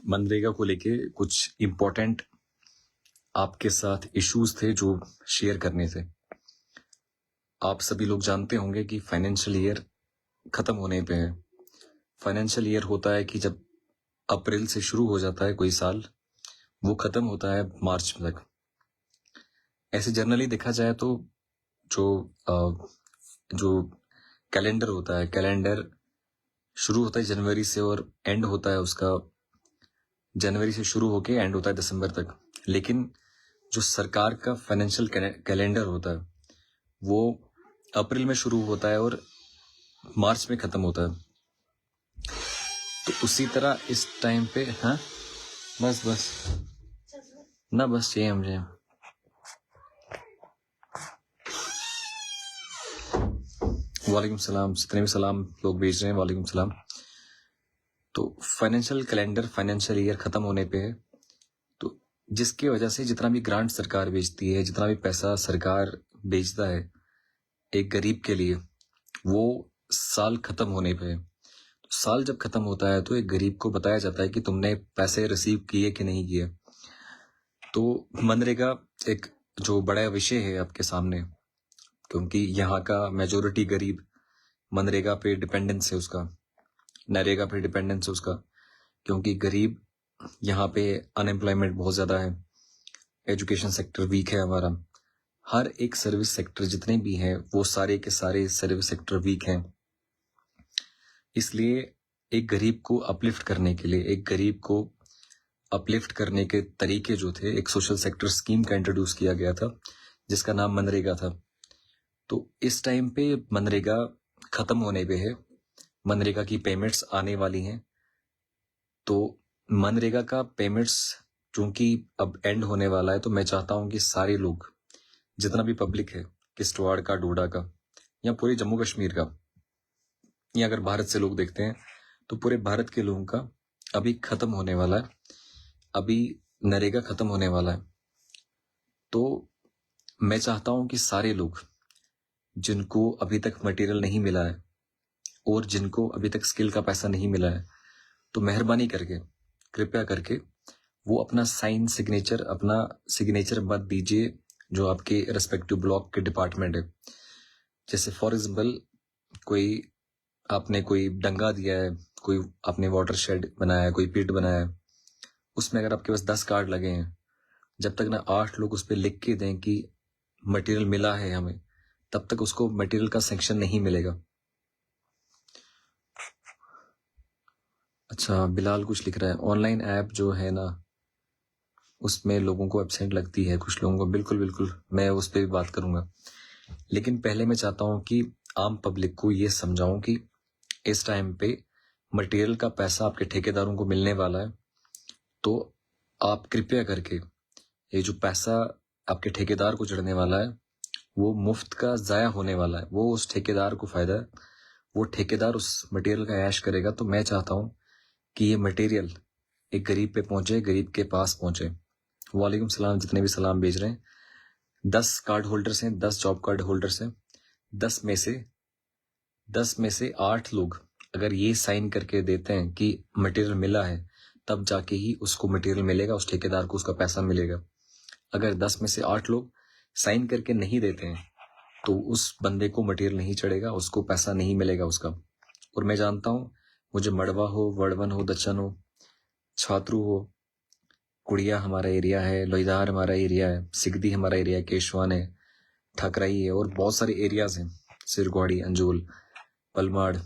मनरेगा को लेके कुछ इम्पोर्टेंट आपके साथ इश्यूज थे जो शेयर करने थे। आप सभी लोग जानते होंगे कि फाइनेंशियल ईयर खत्म होने पे है। फाइनेंशियल ईयर होता है कि जब अप्रैल से शुरू हो जाता है कोई साल, वो खत्म होता है मार्च तक। ऐसे जनरली देखा जाए तो जो कैलेंडर होता है, कैलेंडर शुरू होता है जनवरी से और एंड होता है उसका जनवरी से शुरू होके एंड होता है दिसंबर तक। लेकिन जो सरकार का फाइनेंशियल कैलेंडर होता है वो अप्रैल में शुरू होता है और मार्च में खत्म होता है। तो उसी तरह इस टाइम पे बस ना बस ये मुझे वालेकुम सलाम, जितने भी सलाम लोग भेज रहे हैं वालेकुम सलाम। तो फाइनेंशियल कैलेंडर, फाइनेंशियल ईयर खत्म होने पे है, तो जिसकी वजह से जितना भी ग्रांट सरकार भेजती है, जितना भी पैसा सरकार भेजता है एक गरीब के लिए, वो साल खत्म होने पे है। तो साल जब खत्म होता है तो एक गरीब को बताया जाता है कि तुमने पैसे रिसीव किए कि नहीं किए। तो मनरेगा एक जो बड़ा विषय है आपके सामने, क्योंकि यहाँ का मेजोरिटी गरीब मनरेगा पे डिपेंडेंस है उसका, नरेगा पे डिपेंडेंस है उसका, क्योंकि गरीब यहाँ पे अनएम्प्लॉयमेंट बहुत ज़्यादा है, एजुकेशन सेक्टर वीक है हमारा, हर एक सर्विस सेक्टर जितने भी हैं वो सारे के सारे सर्विस सेक्टर वीक हैं। इसलिए एक गरीब को अपलिफ्ट करने के लिए, एक गरीब को अपलिफ्ट करने के तरीके जो थे, एक सोशल सेक्टर स्कीम का इंट्रोड्यूस किया गया था जिसका नाम मनरेगा था। तो इस टाइम पे मनरेगा खत्म होने पे है, मनरेगा की पेमेंट्स आने वाली हैं। तो मनरेगा का पेमेंट्स चूंकि अब एंड होने वाला है, तो मैं चाहता हूं कि सारे लोग, जितना भी पब्लिक है, किश्तवाड़ का, डोडा का या पूरे जम्मू कश्मीर का, या अगर भारत से लोग देखते हैं तो पूरे भारत के लोगों का अभी खत्म होने वाला है, अभी नरेगा खत्म होने वाला है। तो मैं चाहता हूं कि सारे लोग जिनको अभी तक मटेरियल नहीं मिला है और जिनको अभी तक स्किल का पैसा नहीं मिला है, तो मेहरबानी करके, कृपया करके वो अपना साइन, अपना सिग्नेचर मत दीजिए जो आपके रेस्पेक्टिव ब्लॉक के डिपार्टमेंट है। जैसे फॉर एग्जाम्पल आपने कोई डंगा दिया है, कोई आपने वाटर शेड बनाया है, कोई पिट बनाया है, उसमें अगर आपके पास 10 कार्ड लगे हैं, जब तक ना 8 लोग उस पर लिख के दें कि मटेरियल मिला है हमें, तब तक उसको मटेरियल का सेक्शन नहीं मिलेगा। अच्छा, बिलाल कुछ लिख रहा है, ऑनलाइन ऐप जो है ना उसमें लोगों को एब्सेंट लगती है, कुछ लोगों को। बिल्कुल मैं उस पर भी बात करूंगा, लेकिन पहले मैं चाहता हूं कि आम पब्लिक को ये समझाऊं कि इस टाइम पे मटेरियल का पैसा आपके ठेकेदारों को मिलने वाला है। तो आप कृपया करके ये जो पैसा आपके ठेकेदार को चढ़ने वाला है वो मुफ्त का जाया होने वाला है, वो उस ठेकेदार को फायदा है, वो ठेकेदार उस मटेरियल का ऐश करेगा। तो मैं चाहता हूं कि ये मटेरियल एक गरीब पे पहुंचे, गरीब के पास पहुंचे। वालेकुम सलाम, जितने भी सलाम भेज रहे हैं। 10 कार्ड होल्डर्स हैं, 10 जॉब कार्ड होल्डर्स हैं। 10 में से 8 लोग अगर ये साइन करके देते हैं कि मटेरियल मिला है, तब जाके ही उसको मटेरियल मिलेगा, उस ठेकेदार को उसका पैसा मिलेगा। अगर 10 में से 8 लोग साइन करके नहीं देते हैं तो उस बंदे को मटेरियल नहीं चढ़ेगा, उसको पैसा नहीं मिलेगा उसका। और मैं जानता हूं, मुझे मड़वा हो, वड़वन हो, दच्चन हो, छात्रु हो, कुड़िया हमारा एरिया है, लोईधार हमारा एरिया है, सिगदी हमारा एरिया है, केशवान है, ठकराई है, और बहुत सारे एरियाज हैं, सिरगौड़ी, अंजुल, पलमाड़,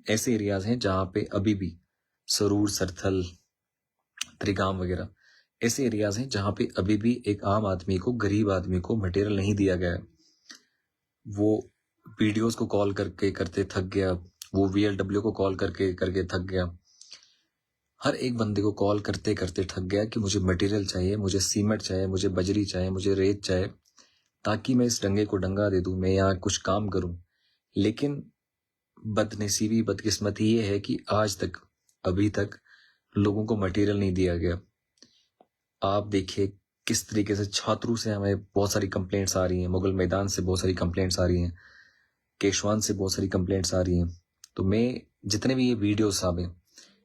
ऐसे एरियाज हैं जहां पे अभी भी, सरूर, सरथल, त्रिगाम वगैरह, ऐसे एरियाज हैं जहां पे अभी भी एक आम आदमी को, गरीब आदमी को मटेरियल नहीं दिया गया है। वो वीडियोस को कॉल करके करते थक गया, वो VLW को कॉल करके थक गया, हर एक बंदे को कॉल करते करते थक गया कि मुझे मटेरियल चाहिए, मुझे सीमेंट चाहिए, मुझे बजरी चाहिए, मुझे रेत चाहिए, ताकि मैं इस डंगे को डंगा दे दूं, मैं यहाँ कुछ काम करूं। लेकिन बदनसीबी, बदकिस्मती ये है कि आज तक, अभी तक लोगों को मटेरियल नहीं दिया गया। आप देखिए किस तरीके से छात्रों से हमें बहुत सारी कंप्लेंट्स आ रही हैं, मुगल मैदान से बहुत सारी कंप्लेंट्स आ रही हैं, केशवान से बहुत सारी कंप्लेंट्स आ रही हैं। तो मैं जितने भी ये वीडियोस आवे,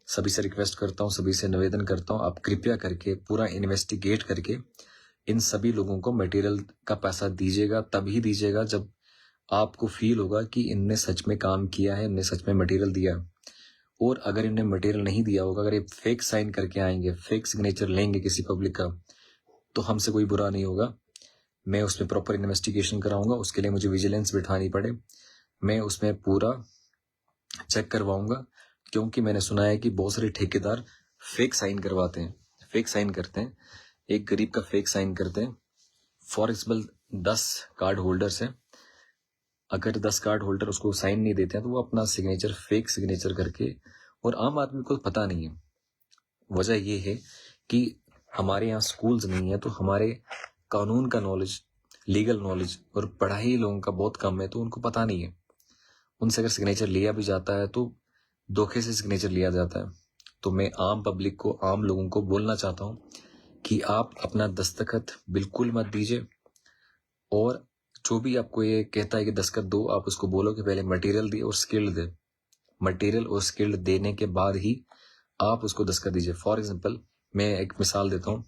सभी से रिक्वेस्ट करता हूँ, सभी से निवेदन करता हूँ, आप कृपया करके पूरा इन्वेस्टिगेट करके इन सभी लोगों को मटेरियल का पैसा दीजिएगा। तभी दीजिएगा जब आपको फील होगा कि इनने सच में काम किया है, इनने सच में मटेरियल दिया है। और अगर इन्हें मटेरियल नहीं दिया होगा, अगर ये फेक साइन करके आएंगे, फेक सिग्नेचर लेंगे किसी पब्लिक का, तो हमसे कोई बुरा नहीं होगा। मैं उसमें प्रॉपर इन्वेस्टिगेशन कराऊंगा। उसके लिए मुझे विजिलेंस बिठानी पड़े, मैं उसमें पूरा चेक करवाऊंगा। क्योंकि मैंने सुना है कि बहुत सारे ठेकेदार फेक साइन करवाते हैं, फेक साइन करते हैं, एक गरीब का फेक साइन करते हैं। फॉर एग्जाम्पल 10 कार्ड होल्डर्स हैं, अगर 10 कार्ड होल्डर उसको साइन नहीं देते हैं तो वो अपना सिग्नेचर फेक सिग्नेचर करके, और आम आदमी को पता नहीं है। वजह ये है कि हमारे यहाँ स्कूल्स नहीं है, तो हमारे कानून का नॉलेज, लीगल नॉलेज और पढ़ाई लोगों का बहुत कम है, तो उनको पता नहीं है। उनसे अगर सिग्नेचर लिया भी जाता है तो धोखे से सिग्नेचर लिया जाता है। तो मैं आम पब्लिक को, आम लोगों को बोलना चाहता हूँ कि आप अपना दस्तखत बिल्कुल मत दीजिए। और जो भी आपको ये कहता है कि दस्तखत दो, आप उसको बोलो कि पहले मटेरियल दिए और स्किल्ड दे। मटेरियल और स्किल्ड देने के बाद ही आप उसको दस्तखत दीजिए। फॉर एग्जाम्पल मैं एक मिसाल देता हूँ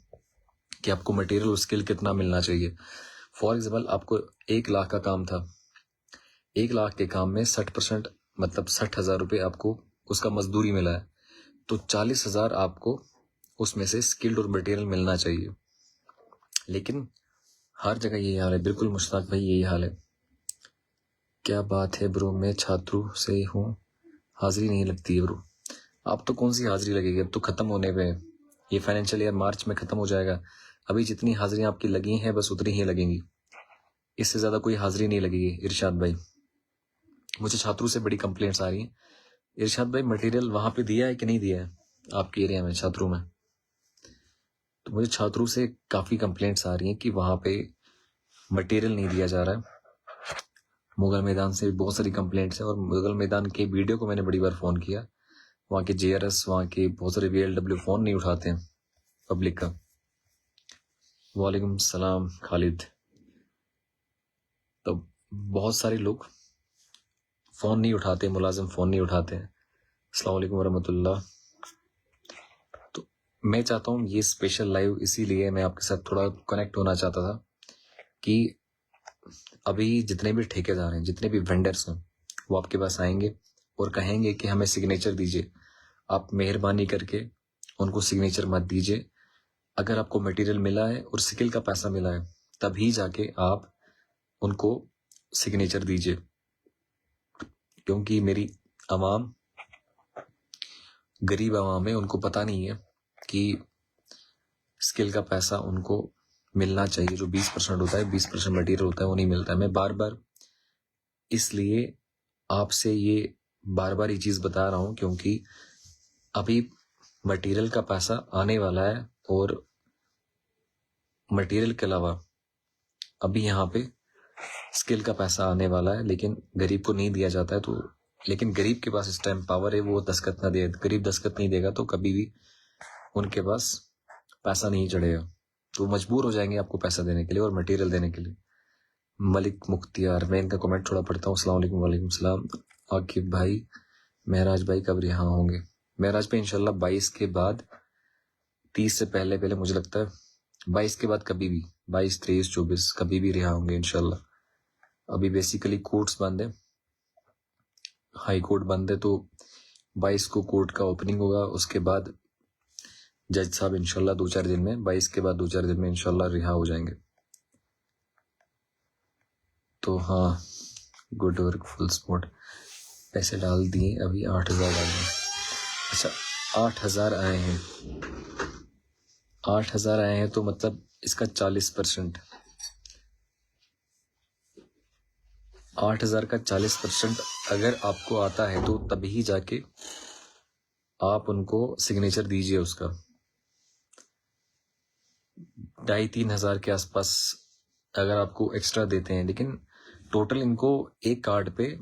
कि आपको मटेरियल और स्किल कितना मिलना चाहिए। फॉर एग्जाम्पल आपको 1 लाख का काम था, 1 लाख के काम में 60%, मतलब 60,000 रुपये आपको उसका मजदूरी मिला है, तो 40,000 आपको उसमें से स्किल्ड और मटेरियल मिलना चाहिए। लेकिन हर जगह यही हाल है। बिल्कुल मुश्ताक भाई, यही हाल है। क्या बात है ब्रो, मैं छात्रों से हूँ, हाजिरी नहीं लगती है ब्रो। अब तो कौन सी हाजिरी लगेगी, अब तो खत्म होने पे है। ये फाइनेंशियल ईयर मार्च में खत्म हो जाएगा। अभी जितनी हाजिरियां आपकी लगी हैं बस उतनी ही लगेंगी, इससे ज्यादा कोई हाजिरी नहीं लगेगी। इरशाद भाई, मुझे छात्रों से बड़ी कंप्लेंट्स आ रही हैं। इरशाद भाई, मटेरियल वहां पे दिया है कि नहीं दिया है आपके एरिया में, छात्रों में? तो मुझे छात्रों से काफी कंप्लेंट्स आ रही हैं कि वहां पे मटेरियल नहीं दिया जा रहा है। मुगल मैदान से बहुत सारी कंप्लेंट्स है, और मुगल मैदान के वीडियो को मैंने बड़ी बार फोन किया, वहाँ के JRS, वहाँ के बहुत सारे VLW फोन नहीं उठाते हैं पब्लिक का। वालेकुम सलाम खालिद। तो बहुत सारे लोग फोन नहीं उठाते, मुलाजिम फोन नहीं उठाते हैं। अस्सलाम वालेकुम वरहमतुल्लाह। तो मैं चाहता हूँ ये स्पेशल लाइव इसीलिए मैं आपके साथ थोड़ा कनेक्ट होना चाहता था कि अभी जितने भी ठेकेदार हैं, जितने भी वेंडर्स हैं, वो आपके पास आएंगे और कहेंगे कि हमें सिग्नेचर दीजिए। आप मेहरबानी करके उनको सिग्नेचर मत दीजिए। अगर आपको मटेरियल मिला है और स्किल का पैसा मिला है, तभी जाके आप उनको सिग्नेचर दीजिए। क्योंकि मेरी आवाम, गरीब आवाम है, उनको पता नहीं है कि स्किल का पैसा उनको मिलना चाहिए। जो 20% होता है, 20% मटेरियल होता है, वो नहीं मिलता है। मैं बार बार इसलिए आपसे ये बार ये चीज बता रहा हूं क्योंकि अभी मटेरियल का पैसा आने वाला है, और मटेरियल के अलावा अभी यहाँ पे स्किल का पैसा आने वाला है, लेकिन गरीब को नहीं दिया जाता है। तो लेकिन गरीब के पास इस टाइम पावर है, वो दस्तखत ना दे। गरीब दस्तखत नहीं देगा तो कभी भी उनके पास पैसा नहीं चढ़ेगा, तो मजबूर हो जाएंगे आपको पैसा देने के लिए और मटेरियल देने के लिए। मलिक मुख्तियार, मैं इनका कमेंट थोड़ा पढ़ता हूँ। अस्सलाम वालेकुम। वालेकुम सलाम। आकिब भाई, महराज भाई कब रिहा होंगे? महराज भाई इंशाल्लाह 22 के बाद, 30 से पहले पहले मुझे लगता है 22 के बाद कभी भी, 22, 23, 24 कभी भी रिहा होंगे इंशाल्लाह। अभी बेसिकली कोर्ट्स बंद है, हाई कोर्ट बंद है, तो 22 को कोर्ट का ओपनिंग होगा। उसके बाद जज साहब इंशाल्लाह 2-4 दिन में, 22 के बाद 2-4 दिन में इंशाल्लाह रिहा हो जाएंगे। तो हाँ, गुड वर्क, फुल सपोर्ट। पैसे डाल दिए, अभी 8,000 डाल दिए। अच्छा, 8,000 आए हैं, 8,000 आए हैं, तो मतलब इसका 40%, 8,000 का 40% अगर आपको आता है तो तभी जाके आप उनको सिग्नेचर दीजिए उसका। 2,500-3,000 के आसपास अगर आपको एक्स्ट्रा देते हैं, लेकिन टोटल इनको एक कार्ड पे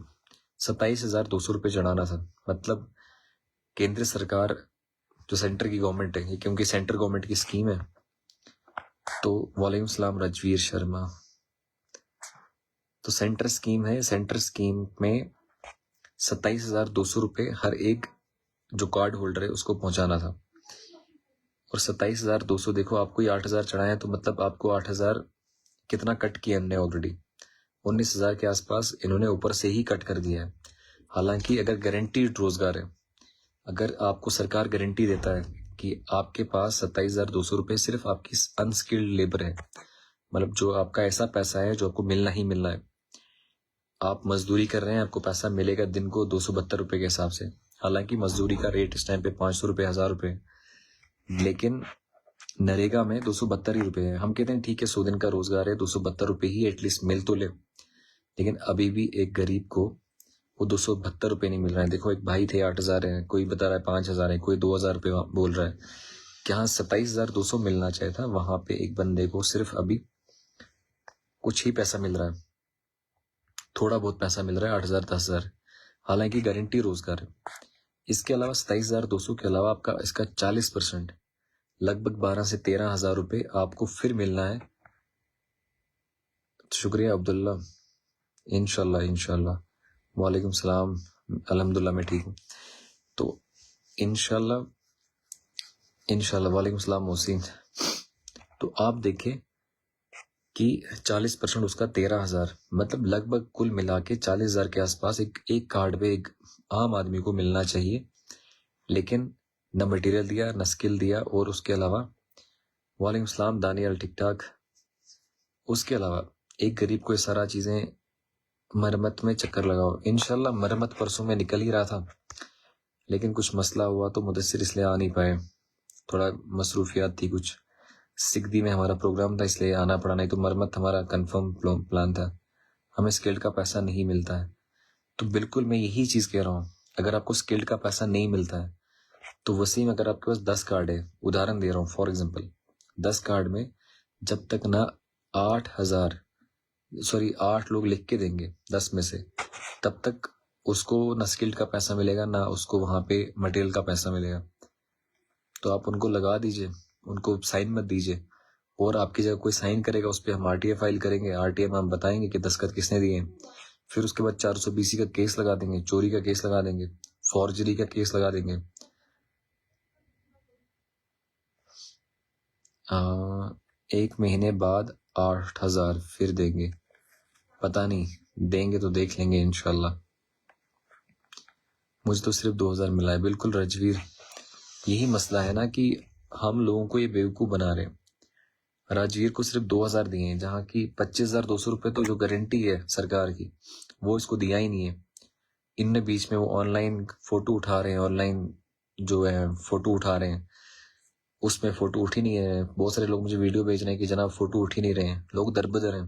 27,200 रुपये चढ़ाना था। मतलब केंद्र सरकार, जो सेंटर की गवर्नमेंट है, क्योंकि सेंटर गवर्नमेंट की स्कीम है। तो वालेकुम सलाम राजवीर शर्मा। तो सेंटर स्कीम है, सेंटर स्कीम में 27,200 रुपये हर एक जो कार्ड होल्डर है उसको पहुंचाना था। और 27,200 देखो, आपको ही 8,000 चढ़ाए तो मतलब आपको 8,000 कितना कट किया हमने ऑलरेडी, 19,000 के आसपास इन्होंने ऊपर से ही कट कर दिया है। हालांकि अगर गारंटीड रोजगार है, अगर आपको सरकार गारंटी देता है कि आपके पास 27,200 रुपए सिर्फ आपकी अनस्किल्ड लेबर है, मतलब जो आपका ऐसा पैसा है जो आपको मिलना ही मिलना है, आप मजदूरी कर रहे हैं, आपको पैसा मिलेगा दिन को 272 रुपए के हिसाब से। हालांकि मजदूरी का रेट इस टाइम पे 500 रुपए, 1,000 रुपए, लेकिन नरेगा में 272 ही रुपए है। हम कहते हैं ठीक है 100 दिन का रोजगार है, 272 रुपए ही एटलीस्ट मिल तो ले, लेकिन अभी भी एक गरीब को वो 272 रुपए नहीं मिल रहा है। देखो एक भाई थे 8,000 है, कोई बता रहा है 5,000 है, कोई 2,000 रुपए बोल रहा है। जहाँ 27,200 मिलना चाहिए था, वहां पे एक बंदे को सिर्फ अभी कुछ ही पैसा मिल रहा है, थोड़ा बहुत पैसा मिल रहा है, 8,000, 10,000, हालांकि गारंटी रोजगार है। इसके अलावा 27,200 के अलावा आपका इसका 40%, लगभग 12 से 13,000 रुपए आपको फिर मिलना है। शुक्रिया अब्दुल्ला, इंशाल्लाह इंशाल्लाह। वालेकुम सलाम, अल्हम्दुलिल्लाह मैं ठीक हूँ। तो इंशाल्लाह इंशाल्लाह, वालेकुम सलाम मोहसिन। तो आप देखें कि 40% उसका 13,000, मतलब लगभग कुल मिला के 40,000 के आसपास एक कार्ड पे एक आम आदमी को मिलना चाहिए, लेकिन न मटेरियल दिया, न स्किल दिया। और उसके अलावा वालेकुम सलाम दानियल, ठीक ठाक। उसके अलावा एक गरीब को ये सारा चीजें मरम्मत में चक्कर लगाओ। इंशाल्लाह मरम्मत परसों में निकल ही रहा था, लेकिन कुछ मसला हुआ तो मुदस्सिर इसलिए आ नहीं पाए, थोड़ा मसरूफियात थी कुछ। सिगदी में हमारा प्रोग्राम था इसलिए आना पड़ा, नहीं तो मरम्मत हमारा कंफर्म प्लान था। हमें स्किल्ड का पैसा नहीं मिलता है। तो बिल्कुल मैं यही चीज कह रहा हूँ, अगर आपको स्किल्ड का पैसा नहीं मिलता है तो वसीम, अगर आपके पास 10 कार्ड है, उदाहरण दे रहा हूँ फॉर एग्जाम्पल, 10 कार्ड में जब तक ना 8 लोग लिख के देंगे 10 में से, तब तक उसको ना स्किल्ड का पैसा मिलेगा, ना उसको वहां पे मटेरियल का पैसा मिलेगा। तो आप उनको लगा दीजिए, उनको साइन मत दीजिए, और आपकी जगह कोई साइन करेगा उस पर हम आरटीए फाइल करेंगे। आरटीए में हम बताएंगे कि दस्तखत किसने दिए, फिर उसके बाद 420 का केस लगा देंगे, चोरी का केस लगा देंगे, फॉर्जरी का केस लगा देंगे। 1 महीने बाद 8,000 फिर देंगे, पता नहीं, देंगे तो देख लेंगे इंशाल्लाह। मुझे तो सिर्फ 2,000 मिला है। बिल्कुल रजवीर, यही मसला है ना कि हम लोगों को ये बेवकूफ बना रहे हैं। राजवीर को सिर्फ 2,000 दिए हैं, जहाँ की 25,200 रुपए तो जो गारंटी है सरकार की, वो इसको दिया ही नहीं है। इनने बीच में वो ऑनलाइन फोटो उठा रहे हैं, ऑनलाइन जो है फोटो उठा रहे हैं, उसमें फोटो उठ ही नहीं है। बहुत सारे लोग मुझे वीडियो भेज रहे हैं कि जनाब फोटो उठ ही नहीं रहे हैं, लोग दरबदर हैं,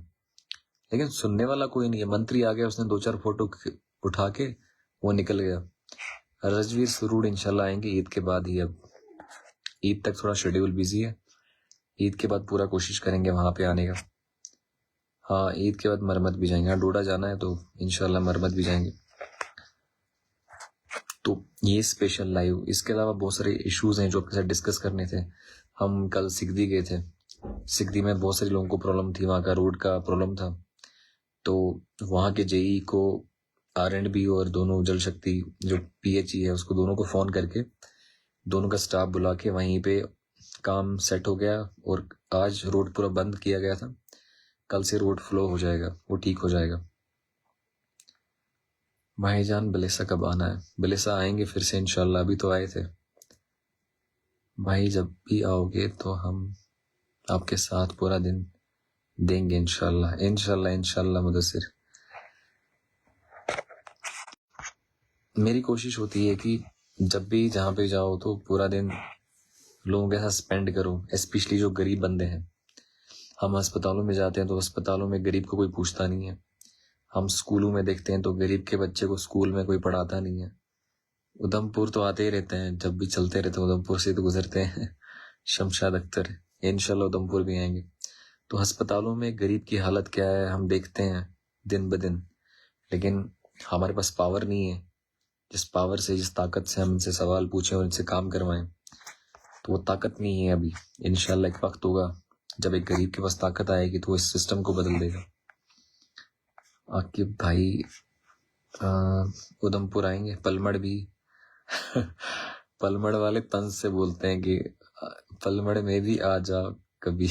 लेकिन सुनने वाला कोई नहीं है। मंत्री आ गया, उसने 2-4 फोटो उठा के वो निकल गया। रजवीर सुरूर इंशाल्लाह आएंगे ईद के बाद ही। अब ईद तक थोड़ा शेड्यूल बिजी है, ईद के बाद पूरा कोशिश करेंगे वहां पे आने का। हाँ, ईद के बाद मरमत भी जाएंगे। हाँ, डोडा जाना है तो इंशाल्लाह मरमत भी जाएंगे। तो ये स्पेशल लाइव, इसके अलावा बहुत सारे इश्यूज हैं जो आपके साथ डिस्कस करने थे। हम कल सिगदी गए थे, सिगदी में बहुत सारे लोगों को प्रॉब्लम थी, वहां का रोड का प्रॉब्लम था। तो वहां के जेई को R&B और दोनों जल शक्ति जो PHE है उसको दोनों को फोन करके दोनों का स्टाफ बुला के वहीं पे काम सेट हो गया, और आज रोड पूरा बंद किया गया था। कल से रोड फ्लो हो जाएगा, वो ठीक हो जाएगा। भाईजान बलेसा कब आना है? बलेसा आएंगे फिर से इंशाल्लाह, अभी तो आए थे। भाई जब भी आओगे तो हम आपके साथ पूरा दिन देंगे इंशाल्लाह इंशाल्लाह इंशाल्लाह। मुदस्सिर, मेरी कोशिश होती है कि जब भी जहाँ पे जाओ तो पूरा दिन लोगों के साथ स्पेंड करो, स्पेशली जो गरीब बंदे हैं। हम अस्पतालों में जाते हैं तो अस्पतालों में गरीब को कोई पूछता नहीं है। हम स्कूलों में देखते हैं तो गरीब के बच्चे को स्कूल में कोई पढ़ाता नहीं है। उधमपुर तो आते ही रहते हैं, जब भी चलते रहते हैं उधमपुर से तो गुजरते हैं। शमशाद अख्तर, इंशाल्लाह उधमपुर भी आएंगे। तो अस्पतालों में गरीब की हालत क्या है हम देखते हैं दिन ब दिन, लेकिन हमारे पास पावर नहीं है। जिस पावर से, जिस ताकत से हम इनसे सवाल पूछें और इनसे काम करवाएं, तो वो ताकत नहीं है अभी। इंशाल्लाह एक वक्त होगा जब एक गरीब के पास ताकत आएगी तो वो इस सिस्टम को बदल देगा। आकिब भाई उधमपुर आएंगे, पलमड़ भी, पलमड़ वाले तंज से बोलते हैं कि पलमड़ में भी आ जाओ कभी।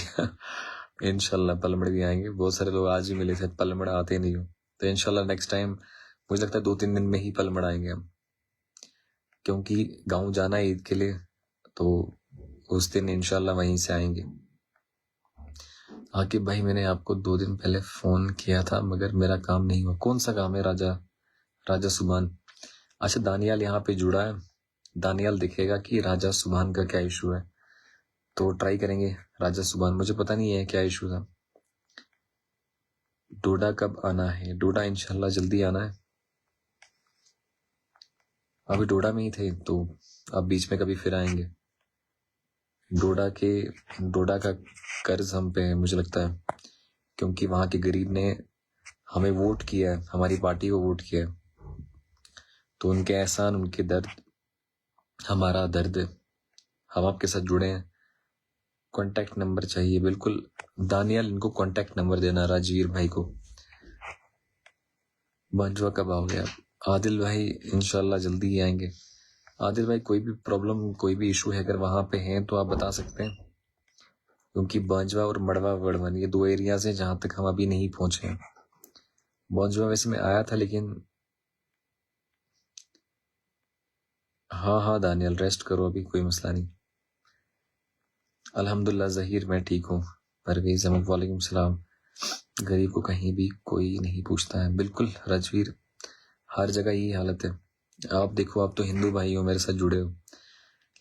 इंशाल्लाह पलमड़ भी आएंगे। बहुत सारे लोग आज ही मिले थे, पलमड़ आते नहीं हो, तो इंशाल्लाह नेक्स्ट टाइम मुझे लगता है 2-3 दिन में ही पलमड़ आएंगे हम, क्योंकि गाँव जाना है ईद के लिए, तो उस दिन इंशाल्लाह वहीं से आएंगे। आकिब भाई, मैंने आपको 2 दिन पहले फोन किया था मगर मेरा काम नहीं हुआ। कौन सा काम है राजा सुभान? अच्छा, दानियाल यहाँ पे जुड़ा है। दानियाल दिखेगा कि राजा सुभान का क्या इशू है, तो ट्राई करेंगे। राजा सुभान, मुझे पता नहीं है क्या इशू था। डोडा कब आना है? डोडा इंशाल्लाह जल्दी आना है। अभी डोडा में ही थे, तो अब बीच में कभी फिर आएंगे। डोडा का कर्ज हम पे है मुझे लगता है, क्योंकि वहां के गरीब ने हमें वोट किया है, हमारी पार्टी को वोट किया है, तो उनके एहसान, उनके दर्द हमारा दर्द, हम आपके साथ जुड़े हैं। कांटेक्ट नंबर चाहिए, बिल्कुल दानियाल, इनको कांटेक्ट नंबर देना राजवीर भाई को। बांजवा कब आओगे आप? आदिल भाई इंशाल्लाह जल्दी ही आएंगे। आदिल भाई, कोई भी प्रॉब्लम, कोई भी इशू है अगर वहां पे हैं तो आप बता सकते हैं, क्योंकि बांजवा और मड़वा वड़वन ये 2 एरियाज हैं जहां तक हम अभी नहीं पहुंचे हैं। बांजवा वैसे मैं आया था, लेकिन हाँ दानियल, रेस्ट करो, अभी कोई मसला नहीं। अल्हम्दुलिल्लाह जहीर, मैं ठीक हूँ। परवेज अहमद, वालेकुम सलाम। गरीब को कहीं भी कोई नहीं पूछता है। बिल्कुल राजवीर, हर जगह यही हालत है। आप देखो, आप तो हिंदू भाई हो, मेरे साथ जुड़े हो,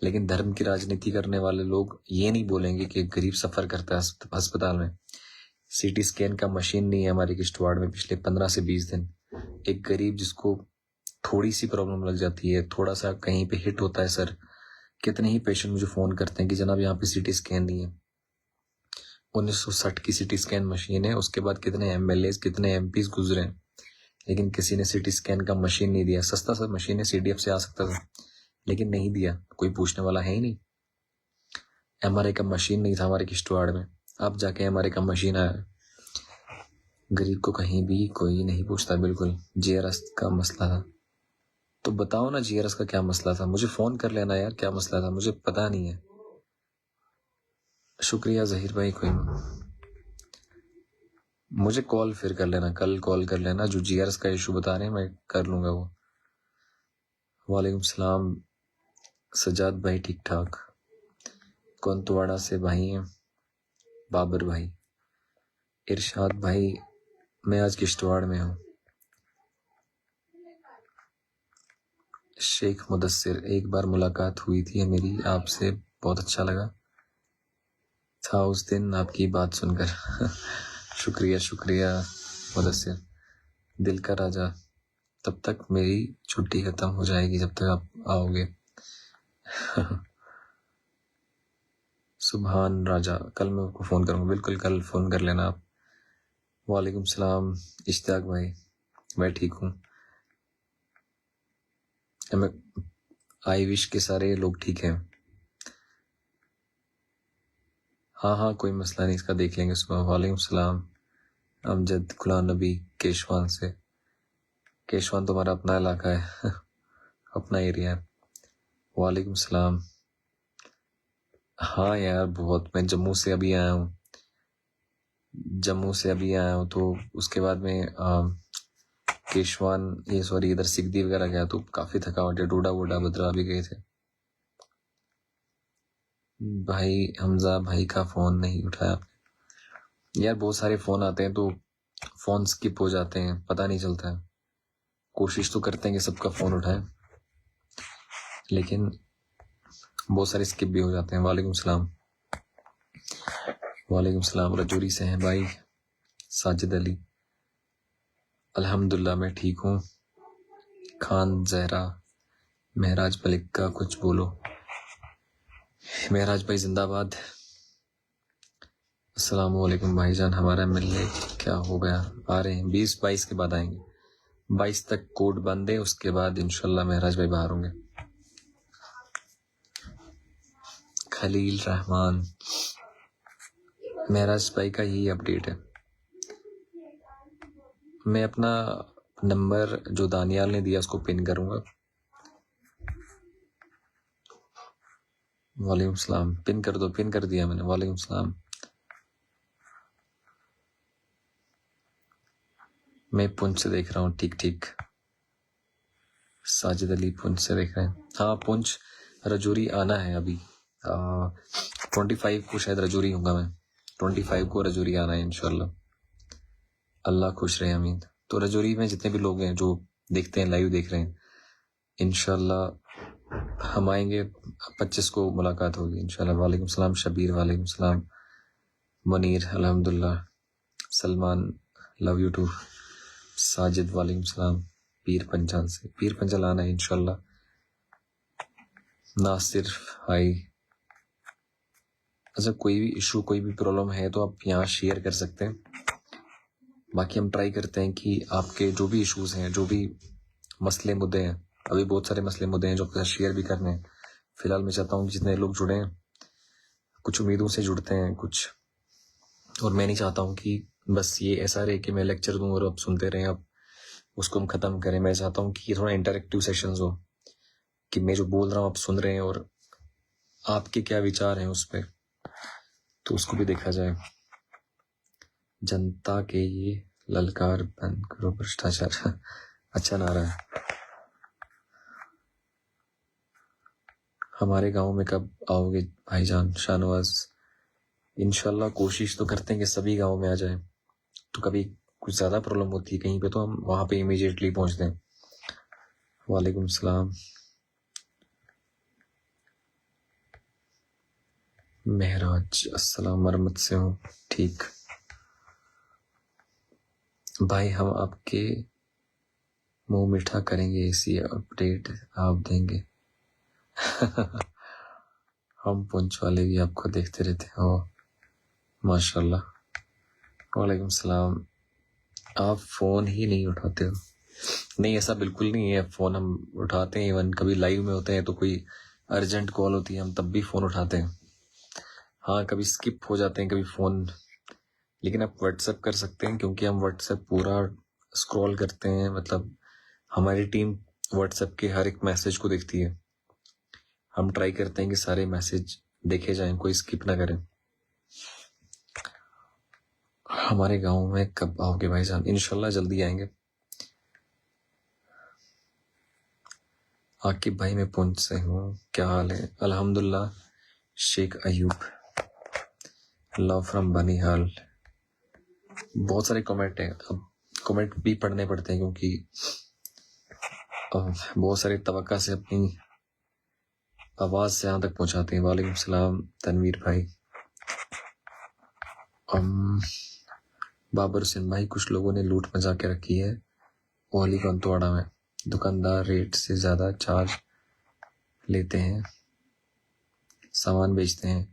लेकिन धर्म की राजनीति करने वाले लोग ये नहीं बोलेंगे कि गरीब सफर करता है अस्पताल में। सीटी स्कैन का मशीन नहीं है हमारे किश्तवाड़ में पिछले 15 से 20 दिन। एक गरीब जिसको थोड़ी सी प्रॉब्लम लग जाती है, थोड़ा सा कहीं पे हिट होता है सर, कितने ही पेशेंट मुझे फोन करते हैं कि जनाब यहाँ पे सीटी स्कैन नहीं है। 1960 की सीटी स्कैन मशीन है, उसके बाद कितने एमएलए, कितने एमपीज गुजरे हैं, लेकिन किसी ने सीटी स्कैन का मशीन नहीं दिया। सस्ता सा मशीन है, सीडीएफ से आ सकता था, लेकिन नहीं दिया, कोई पूछने वाला है ही नहीं। एमआरआई का मशीन नहीं था हमारे किश्तवाड़ में, अब जाके एमआरआई का मशीन आया। गरीब को कहीं भी कोई नहीं पूछता। बिल्कुल, जीआरएस का मसला था, तो बताओ ना जीआरएस का क्या मसला था, मुझे फोन कर लेना यार, क्या मसला था मुझे पता नहीं है। शुक्रिया जहीर भाई, कोई मुझे कॉल फिर कर लेना, कल कॉल कर लेना, जो जीआरएस का इशू बता रहे हैं मैं कर लूंगा वो। वालेकुम सलाम सजाद भाई, ठीक ठाक। कोंतवाड़ा से भाई हैं बाबर भाई। इरशाद भाई, मैं आज किश्तवाड़ में हूँ। शेख मुदस्सिर, एक बार मुलाकात हुई थी मेरी आपसे, बहुत अच्छा लगा था उस दिन आपकी बात सुनकर। शुक्रिया मुदस्सिर, दिल का राजा। तब तक मेरी छुट्टी खत्म हो जाएगी जब तक आप आओगे। सुभान राजा, कल मैं आपको फोन करूंगा, बिल्कुल कल फोन कर लेना आप। वालेकुम सलाम इश्तियाक भाई, मैं ठीक हूँ। आई विश के सारे लोग ठीक हैं। हाँ कोई मसला नहीं, इसका देख लेंगे सुबह। वालेकुम सलाम अमजद गुलाम नबी केशवान से। केशवान तुम्हारा अपना इलाका है। अपना एरिया है। वालेकुम सलाम। हाँ यार बहुत, मैं जम्मू से अभी आया हूँ, तो उसके बाद में केशवान, ये सॉरी इधर सिगदी वगैरह गया, तो काफी थकावट है। डोडा वोडा बदरा भी गए थे। भाई हमजा भाई का फोन नहीं उठाया यार, बहुत सारे फोन आते हैं तो फोन स्किप हो जाते हैं, पता नहीं चलता है। कोशिश तो करते हैं कि सबका फोन उठाएं, लेकिन बहुत सारे स्किप भी हो जाते हैं। वालेकुम सलाम रजौरी से हैं भाई साजिद अली। अल्हम्दुलिल्लाह मैं ठीक हूँ। खान जहरा, महराज मलिक का कुछ बोलो। महराज भाई जिंदाबाद। अस्सलाम वालेकुम भाईजान, हमारा मिलने क्या हो गया? आ रहे हैं 20-22 के बाद आएंगे, 22 तक कोड बंद है, उसके बाद इंशाल्लाह महराज भाई बाहर होंगे। खलील रहमान, महराज भाई का यही अपडेट है। मैं अपना नंबर जो दानियाल ने दिया उसको पिन करूंगा, वालेकुम सलाम। पिन कर दो, पिन कर दिया मैंने। वालेकुम सलाम। मैं पुंछ से देख रहा हूँ। ठीक ठीक। साजिद अली पुंछ से देख रहे हैं। हाँ, पुंछ रजौरी आना है अभी। 25 को शायद रजौरी होगा मैं। 25 को रजौरी आना है इंशाल्लाह। अल्लाह खुश रहे, अमीन। तो रजौरी में जितने भी लोग हैं जो देखते हैं, लाइव देख रहे हैं, इंशाल्लाह हम आएंगे। 25 को मुलाकात होगी इंशाल्लाह। वालेकुम सलाम शबीर। वालेकुम सलाम मुनीर। अल्हम्दुलिल्लाह। Salman love you too. Sajid वालेकुम सलाम। पीर पंजाल से। पीर पंजाल आना है इंशाल्लाह। नासिर हाय। अच्छा, कोई भी इशू, कोई भी प्रॉब्लम है तो आप यहाँ शेयर कर सकते हैं। बाकी हम ट्राई करते हैं कि आपके जो भी इश्यूज हैं, जो भी मसले मुद्दे हैं, अभी बहुत सारे मसले मुद्दे हैं जो आपके साथ शेयर भी करने हैं। फिलहाल मैं चाहता हूँ कि जितने लोग जुड़े हैं, कुछ उम्मीदों से जुड़ते हैं कुछ, और मैं नहीं चाहता हूँ कि बस ये ऐसा रहे कि मैं लेक्चर दूं और आप सुनते रहें, आप उसको हम खत्म करें। मैं चाहता हूँ कि ये थोड़ा इंटरेक्टिव सेशंस हो, कि मैं जो बोल रहा हूँ आप सुन रहे हैं और आपके क्या विचार हैं उस पर, तो उसको भी देखा जाए। जनता के ये ललकार बंद करो भ्रष्टाचार। अच्छा नारा है। हमारे गांव में कब आओगे भाईजान शाहनवाज? इंशाल्लाह कोशिश तो करते हैं कि सभी गांव में आ जाए। तो कभी कुछ ज्यादा प्रॉब्लम होती है कहीं पे तो हम वहां पे इमीडिएटली पहुंचते हैं। वालेकुम सलाम। महराज अस्सलाम मरमत से हूँ। ठीक भाई, हम आपके मुंह मीठा करेंगे, इसी अपडेट आप देंगे। हम पुंछ वाले भी आपको देखते रहते हो, माशाल्लाह। वालेकुम सलाम। आप फोन ही नहीं उठाते हो? नहीं, ऐसा बिल्कुल नहीं है। फोन हम उठाते हैं, इवन कभी लाइव में होते हैं तो कोई अर्जेंट कॉल होती है हम तब भी फोन उठाते हैं। हाँ, कभी स्किप हो जाते हैं कभी फोन, लेकिन आप व्हाट्सएप कर सकते हैं क्योंकि हम व्हाट्सएप पूरा स्क्रॉल करते हैं। मतलब हमारी टीम व्हाट्सएप के हर एक मैसेज को देखती है। हम ट्राई करते हैं कि सारे मैसेज देखे जाएं, कोई स्किप ना करें। हमारे गांव में कब आओगे भाईजान? इंशाल्लाह जल्दी आएंगे। आकिब भाई मैं पुंछ से हूँ, क्या हाल है? अल्हम्दुलिल्लाह। Sheikh Ayub love from Banihal. बहुत सारे कमेंट हैं, अब कमेंट भी पढ़ने पड़ते हैं क्योंकि बहुत सारे तवक्का से अपनी आवाज से यहाँ तक पहुंचाते हैं। वालेकुम सलाम तनवीर भाई। बाबर हुसैन भाई, कुछ लोगों ने लूट मचा के रखी है ओहली कंतवाड़ा में। दुकानदार रेट से ज्यादा चार्ज लेते हैं, सामान बेचते हैं।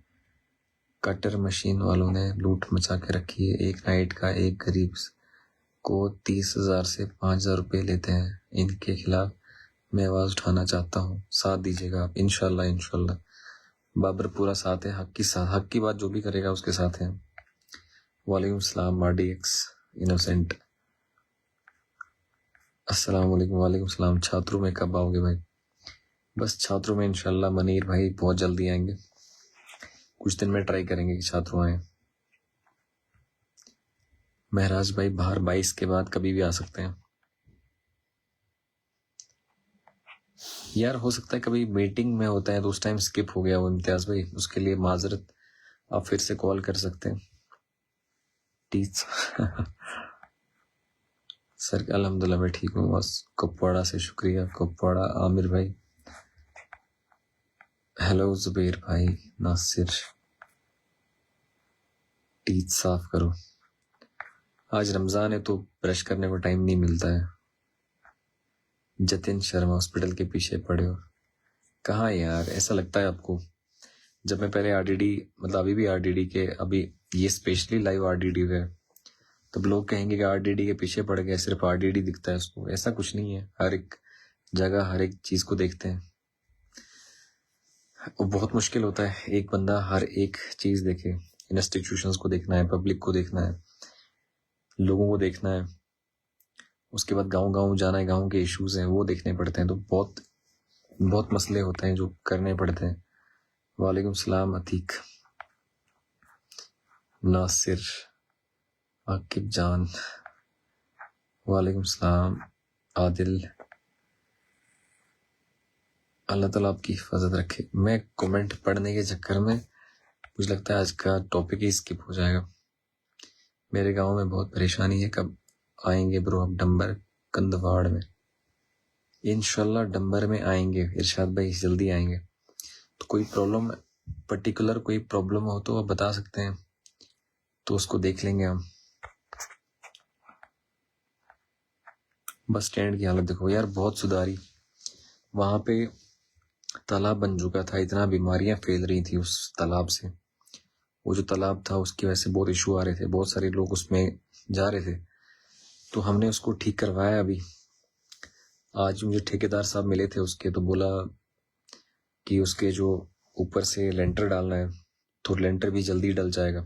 कटर मशीन वालों ने लूट मचा के रखी है। एक नाइट का एक गरीब को 30,000 से 5,000 रुपए लेते हैं। इनके खिलाफ मैं आवाज उठाना चाहता हूँ, साथ दीजिएगा आप। इंशाल्लाह इंशाल्लाह बाबर पूरा साथ है, हक की बात जो भी करेगा उसके साथ है। वालेकुम सलाम RDX इनोसेंट। अस्सलाम वालेकुम। वालेकुम सलाम। छात्रों में कब आओगे भाई? बस छात्रों में इंशाल्लाह मनीर भाई बहुत जल्दी आएंगे। कुछ दिन में ट्राई करेंगे कि छात्रों आए। महराज भाई बाहर 22 के बाद कभी भी आ सकते हैं। यार हो सकता है कभी मीटिंग में होता है तो उस टाइम स्किप हो गया वो इम्तियाज भाई, उसके लिए माजरत। आप फिर से कॉल कर सकते हैं। टीच सर अल्हम्दुलिल्लाह मैं ठीक हूँ बस। कुपवाड़ा से शुक्रिया कुपवाड़ा। आमिर भाई हेलो। जुबैर भाई नासिर। टीथ साफ करो। आज रमजान है तो ब्रश करने को टाइम नहीं मिलता है। जतिन शर्मा हॉस्पिटल के पीछे पड़े हो? कहाँ यार, ऐसा लगता है आपको? जब मैं पहले RDD, मतलब अभी भी RDD के, अभी ये स्पेशली लाइव RDD है, तब लोग कहेंगे कि RDD के पीछे पड़ गए, सिर्फ RDD दिखता है उसको। ऐसा कुछ नहीं है, हर एक जगह हर एक चीज को देखते हैं। वो बहुत मुश्किल होता है एक बंदा हर एक चीज देखे। इंस्टीट्यूशंस को देखना है, पब्लिक को देखना है, लोगों को देखना है, उसके बाद गांव गांव जाना है, गांव के इश्यूज हैं वो देखने पड़ते हैं। तो बहुत बहुत मसले होते हैं जो करने पड़ते हैं। वालेकुम सलाम अतीक, नासिर, आकिब जान, वालेकुम सलाम आदिल। अल्लाह ताला आपकी हिफाजत रखे। मैं कमेंट पढ़ने के चक्कर में मुझे लगता है आज का टॉपिक ही स्किप हो जाएगा। मेरे गांव में बहुत परेशानी है। कब आएंगे ब्रो आप डंबर कंदवाड़ में? इंशाल्लाह डंबर में आएंगे इरशाद भाई, जल्दी आएंगे। तो कोई प्रॉब्लम पर्टिकुलर कोई प्रॉब्लम हो तो आप बता सकते हैं, तो उसको देख लेंगे हम। बस स्टैंड की हालत देखो यार, बहुत सुधारी। वहां पे तालाब बन चुका था, इतना बीमारियां फैल रही थी उस तालाब से। वो जो तालाब था उसकी वजह से बहुत इशू आ रहे थे, बहुत सारे लोग उसमें जा रहे थे, तो हमने उसको ठीक करवाया। अभी आज मुझे ठेकेदार साहब मिले थे उसके, तो बोला कि उसके जो ऊपर से लेंटर डालना है, तो लेंटर भी जल्दी डल जाएगा।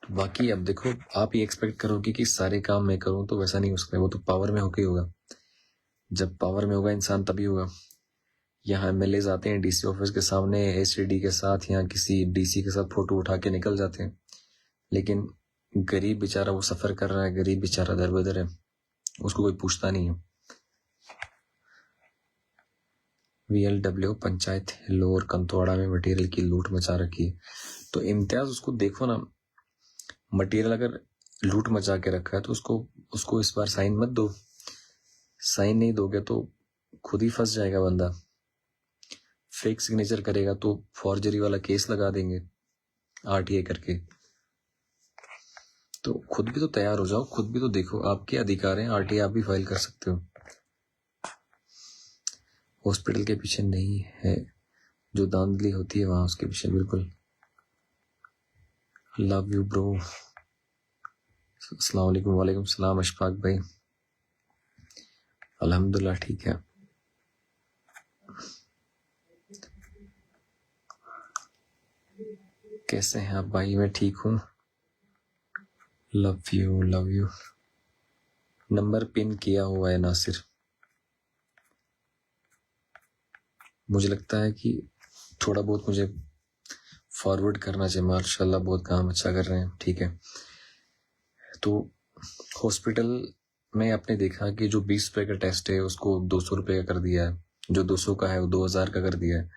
तो बाकी अब देखो, आप ही एक्सपेक्ट करोगे कि सारे काम मैं करूं, तो वैसा नहीं हो सकता। वो तो पावर में होके ही होगा। जब पावर में होगा इंसान तभी होगा। यहाँ एमएलए आते हैं डीसी ऑफिस के सामने एसडी के साथ या किसी डीसी के साथ फोटो उठा के निकल जाते हैं, लेकिन गरीब बेचारा वो सफर कर रहा है, गरीब बेचारा दर बदर है, उसको कोई पूछता नहीं है। VLW पंचायत हिलोर कंतवाड़ा में मटेरियल की लूट मचा रखी है। तो इम्तियाज उसको देखो ना, मटेरियल अगर लूट मचा के रखा है तो उसको इस बार साइन मत दो। साइन नहीं दोगे तो खुद ही फंस जाएगा बंदा। फेक सिग्नेचर करेगा तो फॉर्जरी वाला केस लगा देंगे RTA करके। तो खुद भी तो तैयार हो जाओ, खुद भी तो देखो, आपके अधिकार हैं, RTA आप भी फाइल कर सकते हो। हॉस्पिटल के पीछे नहीं है, जो धांधली होती है वहां उसके पीछे। बिल्कुल। Love you bro. अस्सलाम वालेकुम। वालेकुम सलाम अशफाक भाई। अल्हम्दुलिल्लाह ठीक है। कैसे हैं आप भाई? मैं ठीक हूँ। Love you love you. Number pin किया हुआ है नासिर। मुझे लगता है कि थोड़ा बहुत मुझे फॉरवर्ड करना चाहिए। माशाल्लाह बहुत काम अच्छा कर रहे हैं। ठीक है। तो हॉस्पिटल में आपने देखा कि जो 20 रुपए का टेस्ट है उसको 200 रुपए का कर दिया है, जो 200 का है वो 2000 का कर दिया है।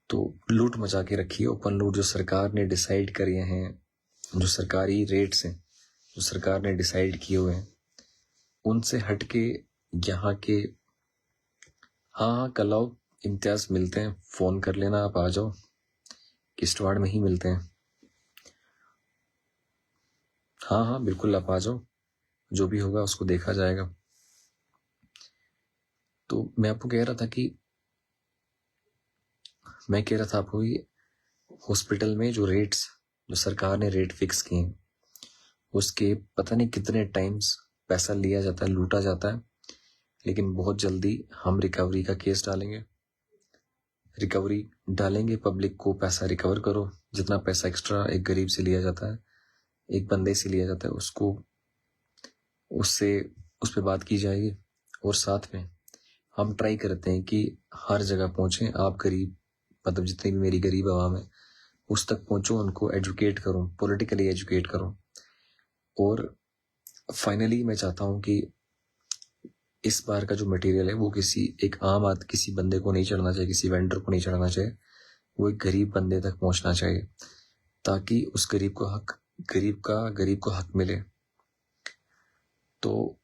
तो लूट मचा के रखी है, ओपन लूट। जो सरकार ने डिसाइड करे हैं, जो सरकारी रेट्स हैं, जो सरकार ने डिसाइड किए हुए हैं, उनसे हटके यहाँ के। हाँ कल आओ इम्तियाज, मिलते हैं, फोन कर लेना, आप आ जाओ, किश्तवाड़ में ही मिलते हैं। हाँ बिल्कुल आप आ जाओ, जो भी होगा उसको देखा जाएगा। तो मैं आपको कह रहा था आपको कि हॉस्पिटल में जो रेट्स, जो सरकार ने रेट फिक्स किए हैं, उसके पता नहीं कितने टाइम्स पैसा लिया जाता है, लूटा जाता है। लेकिन बहुत जल्दी हम रिकवरी का केस डालेंगे, पब्लिक को पैसा रिकवर करो। जितना पैसा एक्स्ट्रा एक गरीब से लिया जाता है, एक बंदे से लिया जाता है, उस पर बात की जाएगी। और साथ में हम ट्राई करते हैं कि हर जगह पहुंचे। आप गरीब, मतलब जितनी भी मेरी गरीब आवाम है उस तक पहुंचो, उनको एजुकेट करो, पॉलिटिकली एजुकेट करो। और फाइनली मैं चाहता हूं कि इस बार का जो मटेरियल है वो किसी बंदे को नहीं चढ़ना चाहिए, किसी वेंडर को नहीं चढ़ना चाहिए, वो एक गरीब बंदे तक पहुंचना चाहिए, ताकि उस गरीब को हक मिले। तो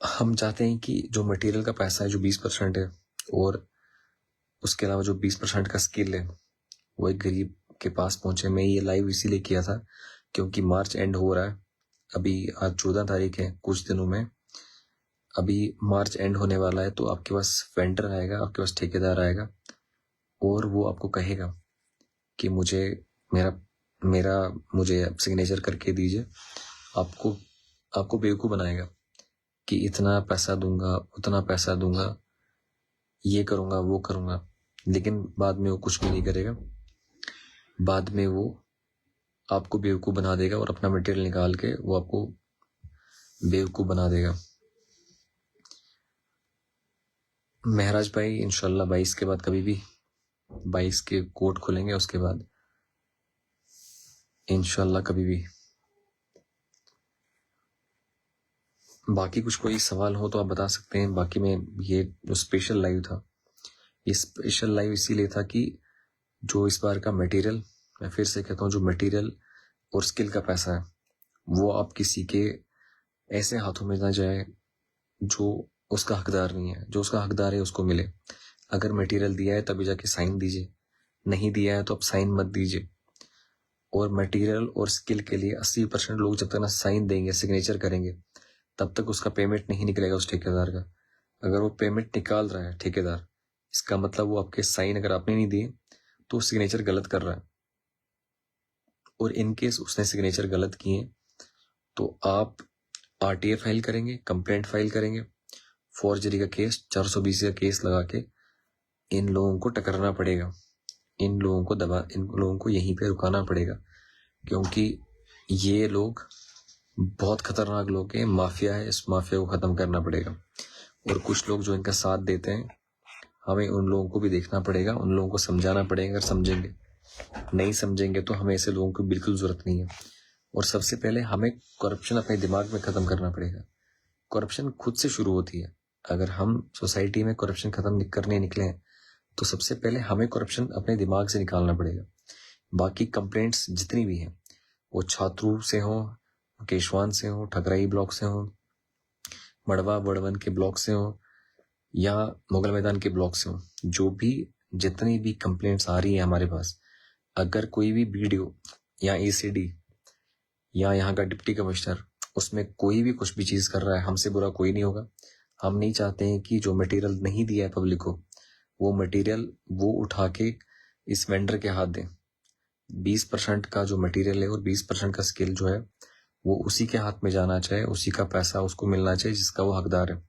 हम चाहते हैं कि जो मटेरियल का पैसा है, जो 20% है, और उसके अलावा जो 20% का स्किल है, वो एक गरीब के पास पहुंचे। मैं ये लाइव इसीलिए किया था क्योंकि मार्च एंड हो रहा है। अभी आज 14 तारीख है, कुछ दिनों में अभी मार्च एंड होने वाला है। तो आपके पास वेंडर आएगा, आपके पास ठेकेदार आएगा, और वो आपको कहेगा कि मुझे सिग्नेचर करके दीजिए। आपको बेवकूफ बनाएगा कि इतना पैसा दूंगा, उतना पैसा दूंगा, ये करूंगा, वो करूंगा, लेकिन बाद में वो कुछ भी नहीं करेगा। बाद में वो आपको बेवकूफ बना देगा और अपना मटेरियल निकाल के वो आपको बेवकूफ बना देगा। महराज भाई इंशाल्लाह 22 के बाद कभी भी 22 के कोर्ट खुलेंगे, उसके बाद इंशाल्लाह कभी भी। बाकी कुछ कोई सवाल हो तो आप बता सकते हैं। बाकी में ये जो स्पेशल लाइव था, ये स्पेशल लाइव इसीलिए था कि जो इस बार का मटेरियल, मैं फिर से कहता हूँ, जो मटेरियल और स्किल का पैसा है वो आप किसी के ऐसे हाथों में ना जाए जो उसका हकदार नहीं है। जो उसका हकदार है उसको मिले। अगर मटेरियल दिया है तभी जाके साइन दीजिए, नहीं दिया है तो आप साइन मत दीजिए। और मटेरियल और स्किल के लिए 80% लोग जब तक ना साइन देंगे, सिग्नेचर करेंगे, तब तक उसका पेमेंट नहीं निकलेगा उस ठेकेदार का। अगर वो पेमेंट निकाल रहा है ठेकेदार, इसका मतलब वो आपके साइन अगर आपने नहीं दिए तो सिग्नेचर गलत कर रहा है। और इन केस उसने सिग्नेचर गलत किए तो आप आरटीए फाइल करेंगे, कंप्लेंट फाइल करेंगे, फॉर्जरी का केस, 420 का केस लगा के इन लोगों को टकराना पड़ेगा। इन लोगों को यहीं पे रुकाना पड़ेगा, क्योंकि ये लोग बहुत खतरनाक लोग हैं, माफिया है। इस माफिया को खत्म करना पड़ेगा। और कुछ लोग जो इनका साथ देते हैं, हमें उन लोगों को भी देखना पड़ेगा, उन लोगों को समझाना पड़ेगा। अगर समझेंगे, नहीं समझेंगे तो हमें ऐसे लोगों की बिल्कुल जरूरत नहीं है। और सबसे पहले हमें करप्शन अपने दिमाग में खत्म करना पड़ेगा। करप्शन खुद से शुरू होती है। अगर हम सोसाइटी में करप्शन खत्म करने निकले हैं तो सबसे पहले हमें करप्शन अपने दिमाग से निकालना पड़ेगा। बाकी कंप्लेंट्स जितनी भी हैं, वो छात्रू से हो, केशवान से हो, ठकराई ब्लॉक से हो, मड़वा बड़वन के ब्लॉक से हो, या मुगल मैदान के ब्लॉक से हो, जो भी जितनी भी कंप्लेंट्स आ रही है हमारे पास, अगर कोई भी वीडियो या एसीडी या यहाँ का डिप्टी कमिश्नर उसमें कोई भी कुछ भी चीज कर रहा है, हमसे बुरा कोई नहीं होगा। हम नहीं चाहते हैं कि जो मटेरियल नहीं दिया है पब्लिक को, वो मटेरियल वो उठा के इस वेंडर के हाथ दें। 20% का जो मटेरियल है और 20% का स्किल जो है वो उसी के हाथ में जाना चाहिए, उसी का पैसा उसको मिलना चाहिए जिसका वो हकदार है।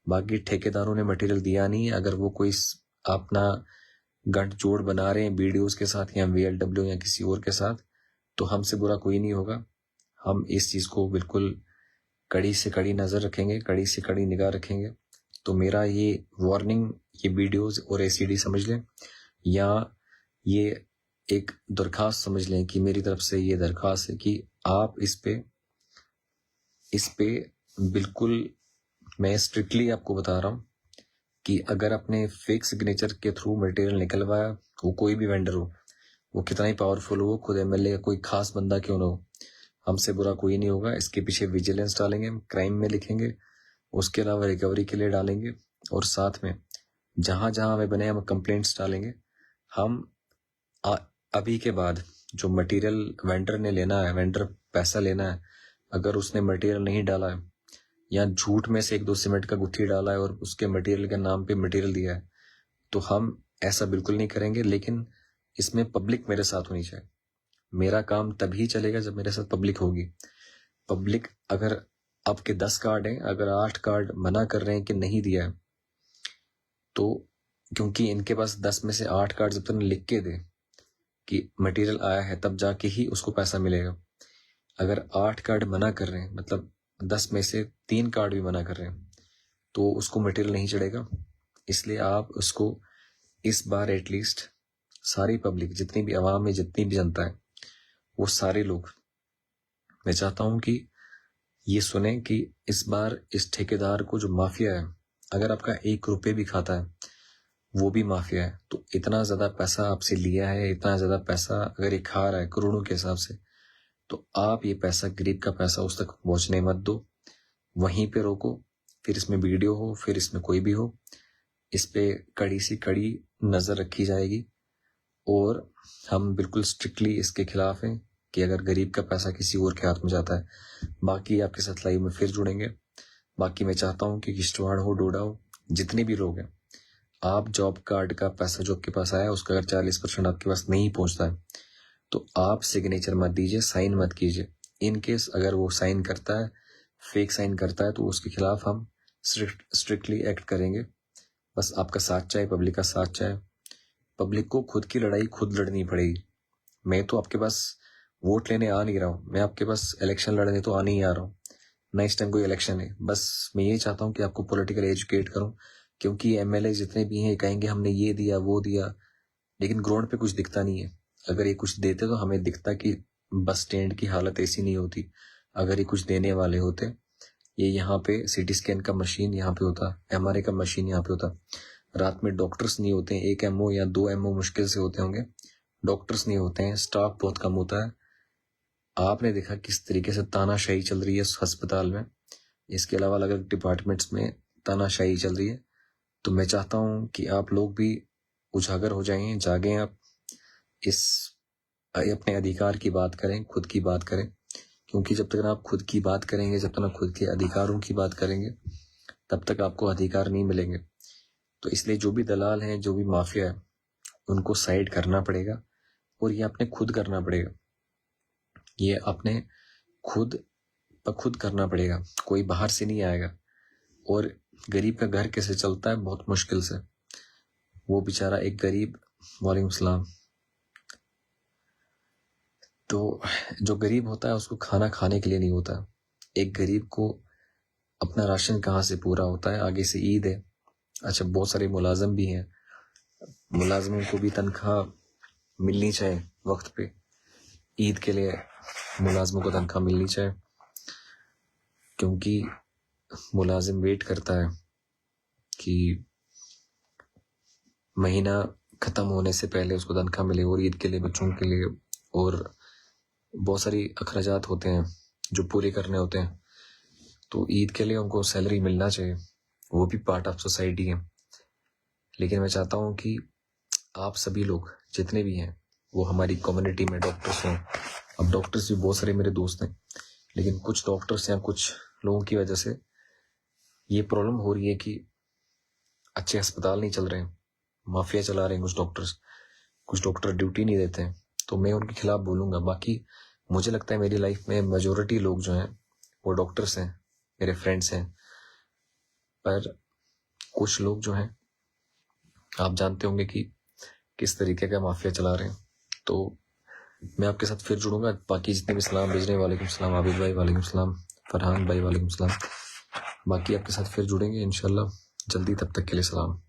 बाकी ठेकेदारों ने मटेरियल दिया नहीं है, अगर वो कोई अपना गठजोड़ बना रहे हैं वीडियोस के साथ या VLW या किसी और के साथ, तो हमसे बुरा कोई नहीं होगा। हम इस चीज को बिल्कुल कड़ी से कड़ी नजर रखेंगे, कड़ी से कड़ी निगाह रखेंगे। तो मेरा ये वार्निंग, ये वीडियोस और एसीडी समझ लें, या ये एक दरखास्त समझ लें कि मेरी तरफ से ये दरखास्त है कि आप इस पे बिल्कुल, मैं स्ट्रिक्टली आपको बता रहा हूं कि अगर अपने फेक सिग्नेचर के थ्रू मटेरियल निकलवाया, वो कोई भी वेंडर हो, वो कितना ही पावरफुल हो, खुद एमएलए का कोई खास बंदा क्यों ना हो, हमसे बुरा कोई नहीं होगा। इसके पीछे विजिलेंस डालेंगे, क्राइम में लिखेंगे, उसके अलावा रिकवरी के लिए डालेंगे, और साथ में जहां जहां हमें बने हम कंप्लेंट्स डालेंगे। हम अभी के बाद जो मटेरियल वेंडर ने लेना है, वेंडर पैसा लेना है, अगर उसने मटेरियल नहीं डाला है या झूठ में से 1-2 सीमेंट का गुत्थी डाला है और उसके मटेरियल के नाम पे मटेरियल दिया है, तो हम ऐसा बिल्कुल नहीं करेंगे। लेकिन इसमें पब्लिक मेरे साथ होनी चाहिए। मेरा काम तभी चलेगा जब मेरे साथ पब्लिक होगी। पब्लिक, अगर आपके 10 कार्ड हैं, अगर 8 कार्ड मना कर रहे हैं कि नहीं दिया है, तो क्योंकि इनके पास 10 में से 8 कार्ड जब तक लिख के दे कि मटेरियल आया है, तब जाके ही उसको पैसा मिलेगा। अगर 8 कार्ड मना कर रहे हैं, मतलब 10 में से 3 कार्ड भी मना कर रहे हैं, तो उसको मटेरियल नहीं चढ़ेगा। इसलिए आप उसको इस बार एटलीस्ट सारी पब्लिक, जितनी भी आवाम में जितनी भी जनता है, वो सारे लोग, मैं चाहता हूं कि ये सुने कि इस बार इस ठेकेदार को, जो माफिया है, अगर आपका 1 रुपये भी खाता है वो भी माफिया है। तो इतना ज्यादा पैसा आपसे लिया है, इतना ज्यादा पैसा अगर ये खा रहा है करोड़ों के हिसाब से, तो आप ये पैसा, गरीब का पैसा, उस तक पहुंचने मत दो, वहीं पे रोको। फिर इसमें वीडियो हो, फिर इसमें कोई भी हो, इस पे कड़ी सी कड़ी नजर रखी जाएगी। और हम बिल्कुल स्ट्रिक्टली इसके खिलाफ हैं कि अगर गरीब का पैसा किसी और के हाथ में जाता है। बाकी आपके साथ लाइव में फिर जुड़ेंगे। बाकी मैं चाहता हूं कि किश्तवाड़ हो, डोडा हो, जितने भी लोग हैं, आप जॉब कार्ड का पैसा जो आपके पास आया, उसका अगर 40% आपके पास नहीं पहुंचता है, तो आप सिग्नेचर मत दीजिए, साइन मत कीजिए। इन केस अगर वो साइन करता है, फेक साइन करता है, तो उसके खिलाफ हम स्ट्रिक्टली एक्ट करेंगे। बस आपका साथ चाहिए, पब्लिक का साथ चाहिए। पब्लिक को खुद की लड़ाई खुद लड़नी पड़ेगी। मैं तो आपके पास वोट लेने आ नहीं रहा हूँ, मैं आपके पास इलेक्शन लड़ने तो आने ही आ रहा हूँ। नेक्स्ट टाइम कोई इलेक्शन है, बस मैं ये चाहता हूँ कि आपको पॉलिटिकल एजुकेट करूँ, क्योंकि एमएलए जितने भी हैं कहेंगे हमने ये दिया वो दिया, लेकिन ग्राउंड पे कुछ दिखता नहीं है। अगर ये कुछ देते तो हमें दिखता कि बस स्टैंड की हालत ऐसी नहीं होती। अगर ये कुछ देने वाले होते, ये यहाँ पे सीटी स्कैन का मशीन यहाँ पे होता, एमआरआई का मशीन यहाँ पे होता, रात में डॉक्टर्स नहीं होते हैं, 1 एमओ या 2 एमओ मुश्किल से होते होंगे, डॉक्टर्स नहीं होते हैं, स्टाफ बहुत कम होता है। आपने देखा किस तरीके से तानाशाही चल रही है इस अस्पताल में। इसके अलावा अलग अलग डिपार्टमेंट्स में तानाशाही चल रही है। तो मैं चाहता हूं कि आप लोग भी उजागर हो जाएं, जागें, आप इस अपने अधिकार की बात करें, खुद की बात करें, क्योंकि जब तक आप खुद की बात करेंगे, जब तक आप खुद के अधिकारों की बात करेंगे, तब तक आपको अधिकार नहीं मिलेंगे। तो इसलिए जो भी दलाल हैं, जो भी माफिया है, उनको साइड करना पड़ेगा और ये अपने खुद करना पड़ेगा। ये अपने खुद करना पड़ेगा, कोई बाहर से नहीं आएगा। और गरीब का घर कैसे चलता है? बहुत मुश्किल से। वो बेचारा एक गरीब, वालेकुम सलाम, तो जो गरीब होता है उसको खाना खाने के लिए नहीं होता। एक गरीब को अपना राशन कहाँ से पूरा होता है? आगे से ईद है। अच्छा, बहुत सारे मुलाजिम भी हैं, मुलाजिमों को भी तनख्वाह मिलनी चाहिए वक्त पे। ईद के लिए मुलाजिमों को तनख्वाह मिलनी चाहिए, क्योंकि मुलाजिम वेट करता है कि महीना खत्म होने से पहले उसको तनख्वाह मिले, और ईद के लिए, बच्चों के लिए, और बहुत सारी अखराजात होते हैं जो पूरे करने होते हैं। तो ईद के लिए उनको सैलरी मिलना चाहिए, वो भी पार्ट ऑफ सोसाइटी है। लेकिन मैं चाहता हूँ कि आप सभी लोग जितने भी हैं, वो हमारी कम्युनिटी में डॉक्टर्स हैं। अब डॉक्टर्स भी बहुत सारे मेरे दोस्त हैं, लेकिन कुछ डॉक्टर्स या कुछ लोगों की वजह से ये प्रॉब्लम हो रही है कि अच्छे अस्पताल नहीं चल रहे हैं, माफिया चला रहे हैं कुछ डॉक्टर ड्यूटी नहीं देते हैं। तो मैं उनके खिलाफ बोलूंगा। बाकी मुझे लगता है मेरी लाइफ में मेजोरिटी लोग जो हैं वो डॉक्टर्स हैं, मेरे फ्रेंड्स हैं। पर कुछ लोग जो हैं, आप जानते होंगे कि किस तरीके का माफिया चला रहे हैं। तो मैं आपके साथ फिर जुड़ूंगा। बाकी जितने भी सलाम भेजने, वालेकुम सलाम आबिद भाई, वालेकुम सलाम फरहान भाई, वालेकुम सलाम। बाकी आपके साथ फिर जुड़ेंगे इंशाल्लाह जल्दी। तब तक के लिए सलाम।